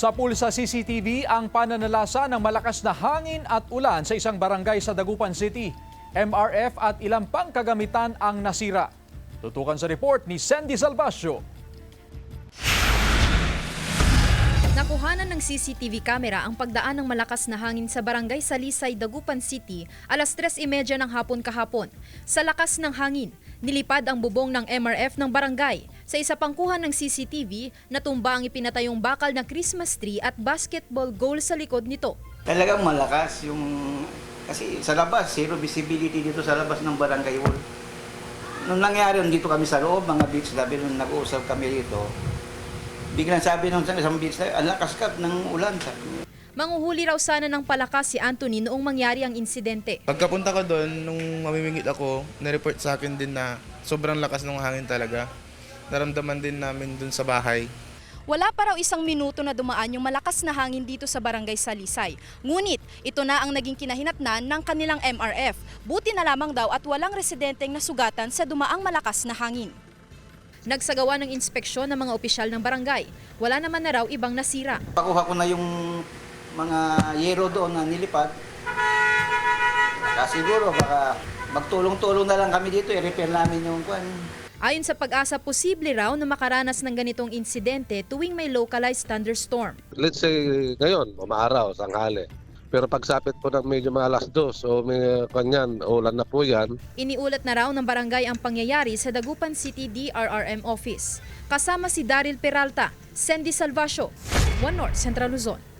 Sa pulsa CCTV ang pananalasa ng malakas na hangin at ulan sa isang barangay sa Dagupan City. MRF at ilang pang kagamitan ang nasira. Tutukan sa report ni Sandy Salvacio. Nakuhanan ng CCTV camera ang pagdaan ng malakas na hangin sa barangay Salisay, Dagupan City alas 3:30 ng hapon kahapon. Sa lakas ng hangin, nilipad ang bubong ng MRF ng barangay. Sa isa pang kuha ng CCTV, natumba ang ipinatayong bakal na Christmas tree at basketball goal sa likod nito. Talagang malakas yung kasi sa labas, zero visibility dito sa labas ng barangay hall. Nung nangyari dito kami sa loob, mga beach labi, nung nag-uusap kami dito, biglang sabi nung isang beach labi, ang lakas ka ng ulan. Manguhuli raw sana ng palakas si Anthony noong mangyari ang insidente. Pagkapunta ko doon, nung mamimingit ako, na-report sa akin din na sobrang lakas ng hangin talaga. Naramdaman din namin doon sa bahay. Wala pa raw isang minuto na dumaan yung malakas na hangin dito sa barangay Salisay. Ngunit ito na ang naging kinahinatnan ng kanilang MRF. Buti na lamang daw at walang residenteng nasugatan sa dumaang malakas na hangin. Nagsagawa ng inspeksyon ng mga opisyal ng barangay. Wala naman na raw ibang nasira. Pakuha ko na yung mga yero doon na nilipad. Siguro baka magtulong-tulong na lang kami dito, i-repair namin yung kwan. Ayon sa Pag-asa, posible raw na makaranas ng ganitong insidente tuwing may localized thunderstorm. Let's say ngayon, umaaraw, sanghali. Pero pagsapit po ng medyo mga alas 2 o may kanyan, ulan na po yan. Iniulat na raw ng barangay ang pangyayari sa Dagupan City DRRM office. Kasama si Daryl Peralta, Sandy Salvacio, One North, Central Luzon.